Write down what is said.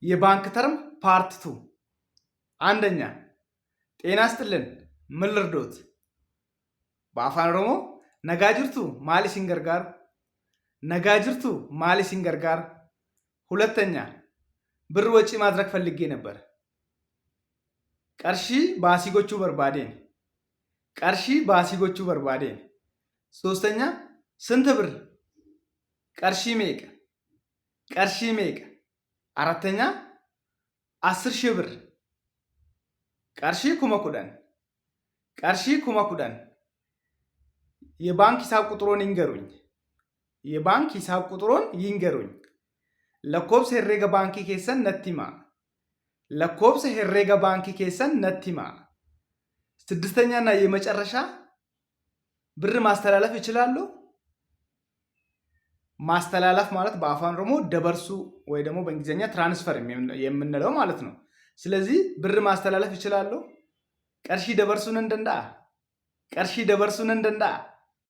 የባንክ ተርም ፓርት 2 አንደኛ ጤና ይስጥልን ምን ልርዶት? በአፋን ኦሮሞ ነጋ ጅርቱ ማሊ ሲንገርጋር ነጋ ጅርቱ ማሊ ሲንገርጋር። ሁለተኛ ብር ወጪ ማድረግ ፈልጌ ነበር። ቀርሺ ባሲጎቹ በርባዴን ቀርሺ ባሲጎቹ በርባዴን። ሶስተኛ ስንት ብር? ቀርሺ ሜቅ ቀርሺ ሜቅ። አራተኛ 10,000 ብር ቀርሺ ኩመ ኩደን ቀርሺ ኩመ ኩደን። የባንክ ሂሳብ ቁጥሮን ይንገሩኝ። የባንክ ሂሳብ ቁጥሮን ይንገሩኝ። ለኮብሰ ሄሬጋ ባንኪ ኬሰን ነቲማ ለኮብሰ ሄሬጋ ባንኪ ኬሰን ነቲማ። ስድስተኛና የመጨረሻ ብር ማስተላለፍ ይችላሉ? ማስተላለፍ ማለት በአፋን ኦሮሞ ደበርሱ ወይ ደግሞ በእንግሊዝኛ ትራንስፈር የምንለው ማለት ነው። ስለዚህ ብር ማስተላለፍ ይችላሉ? ቀርሺ ደበርሱን እንደንዳ ቀርሺ ደበርሱን እንደንዳ